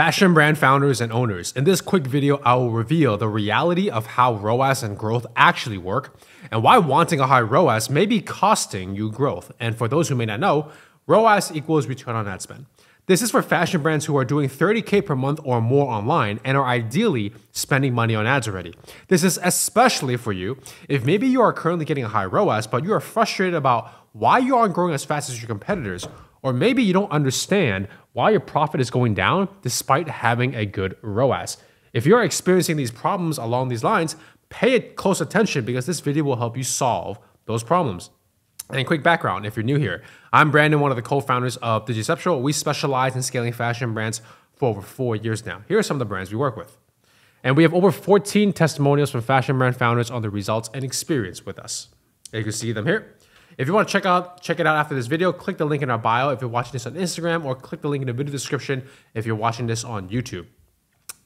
Fashion brand founders and owners, in this quick video, I will reveal the reality of how ROAS and growth actually work and why wanting a high ROAS may be costing you growth. And for those who may not know, ROAS equals return on ad spend. This is for fashion brands who are doing 30K per month or more online and are ideally spending money on ads already. This is especially for you if maybe you are currently getting a high ROAS, but you are frustrated about why you aren't growing as fast as your competitors, or maybe you don't understand why your profit is going down despite having a good ROAS. If you're experiencing these problems along these lines, pay close attention because this video will help you solve those problems. And quick background, if you're new here, I'm Brandon, one of the co-founders of Digiceptual. We specialize in scaling fashion brands for over 4 years now. Here are some of the brands we work with. And we have over 14 testimonials from fashion brand founders on the results and experience with us. You can see them here. If you want to check it out after this video, click the link in our bio if you're watching this on Instagram, or click the link in the video description if you're watching this on YouTube.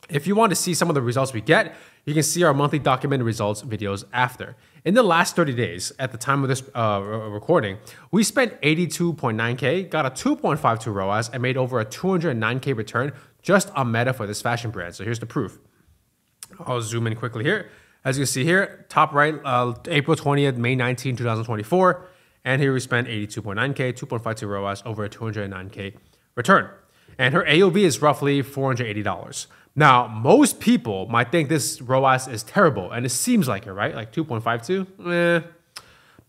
If you want to see some of the results we get, you can see our monthly documented results videos after. In the last 30 days, at the time of this recording, we spent 82.9K, got a 2.52 ROAS, and made over a 209K return just on Meta for this fashion brand. So here's the proof. I'll zoom in quickly here. As you can see here, top right, April 20th, May 19, 2024. And here we spent 82.9K, 2.52 ROAS, over a 209K return. And her AOV is roughly $480. Now, most people might think this ROAS is terrible, and it seems like it, right? Like 2.52,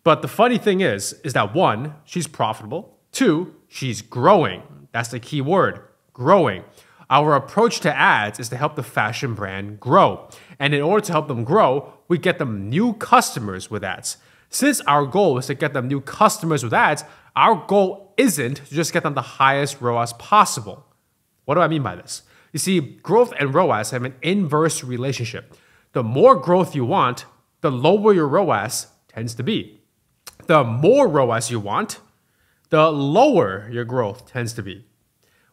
But the funny thing is that one, she's profitable. Two, she's growing. That's the key word, growing. Our approach to ads is to help the fashion brand grow. And in order to help them grow, we get them new customers with ads. Since our goal is to get them new customers with ads, our goal isn't to just get them the highest ROAS possible. What do I mean by this? You see, growth and ROAS have an inverse relationship. The more growth you want, the lower your ROAS tends to be. The more ROAS you want, the lower your growth tends to be.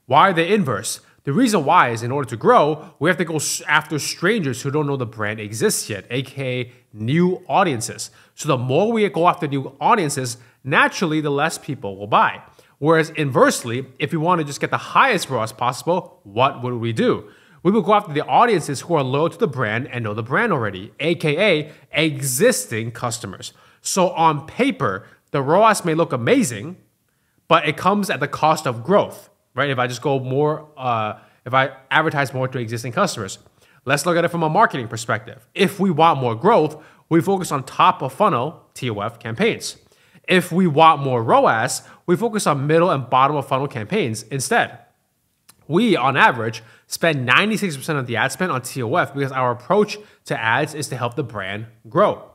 Why are they inverse? The reason why is in order to grow, we have to go after strangers who don't know the brand exists yet, aka new audiences. So the more we go after new audiences, naturally the less people will buy. Whereas inversely, if we want to just get the highest ROAS possible, what would we do? We would go after the audiences who are loyal to the brand and know the brand already, aka existing customers. So on paper, the ROAS may look amazing, but it comes at the cost of growth. Right? If I just go more, if I advertise more to existing customers. Let's look at it from a marketing perspective. If we want more growth, we focus on top of funnel, TOF campaigns. If we want more ROAS, we focus on middle and bottom of funnel campaigns instead. We, on average, spend 96% of the ad spend on TOF because our approach to ads is to help the brand grow.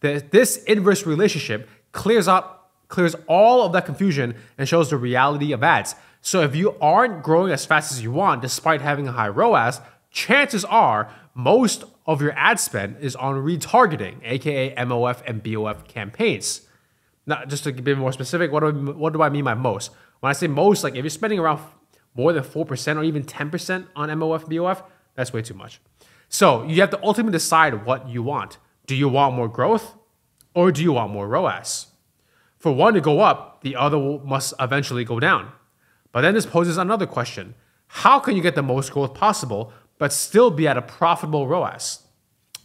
This inverse relationship clears all of that confusion and shows the reality of ads. So if you aren't growing as fast as you want, despite having a high ROAS, chances are most of your ad spend is on retargeting, aka MOF and BOF campaigns. Now, just to be more specific, what do I mean by most? When I say most, like if you're spending around more than 4% or even 10% on MOF, BOF, that's way too much. So you have to ultimately decide what you want. Do you want more growth or do you want more ROAS? For one to go up, the other must eventually go down. But then this poses another question. How can you get the most growth possible, but still be at a profitable ROAS?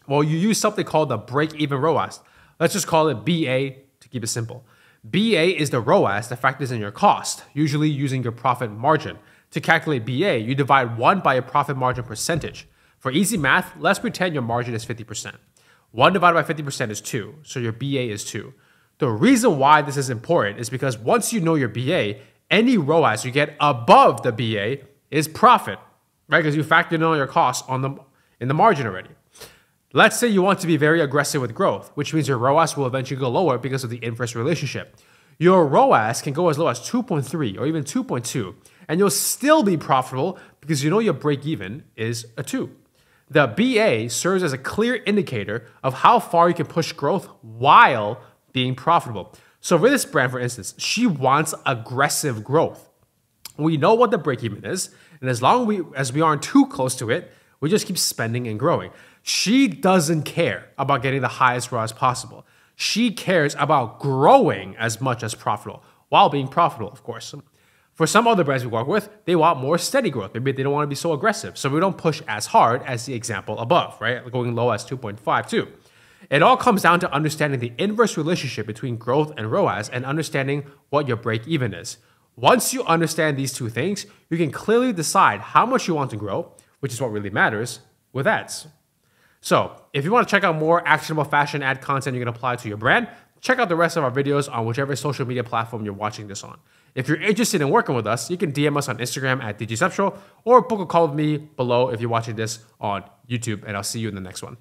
Well, you use something called the break-even ROAS. Let's just call it BA to keep it simple. BA is the ROAS that factors in your cost, usually using your profit margin. To calculate BA, you divide 1 by your profit margin percentage. For easy math, let's pretend your margin is 50%. 1 divided by 50% is 2, so your BA is 2. The reason why this is important is because once you know your BA, any ROAS you get above the BA is profit, right? Because you factor in all your costs in the margin already. Let's say you want to be very aggressive with growth, which means your ROAS will eventually go lower because of the inverse relationship. Your ROAS can go as low as 2.3 or even 2.2, and you'll still be profitable because you know your break even is a 2. The BA serves as a clear indicator of how far you can push growth while being profitable. So for this brand, for instance, she wants aggressive growth. We know what the break-even is, and as long as we aren't too close to it, we just keep spending and growing. She doesn't care about getting the highest ROAS possible. She cares about growing as much as profitable, while being profitable, of course. For some other brands we work with, they want more steady growth. Maybe they don't want to be so aggressive. So we don't push as hard as the example above, right? Going low as 2.52. It all comes down to understanding the inverse relationship between growth and ROAS and understanding what your break even is. Once you understand these two things, you can clearly decide how much you want to grow, which is what really matters, with ads. So if you want to check out more actionable fashion ad content you can apply to your brand, check out the rest of our videos on whichever social media platform you're watching this on. If you're interested in working with us, you can DM us on Instagram at DJceptual or book a call with me below if you're watching this on YouTube, and I'll see you in the next one.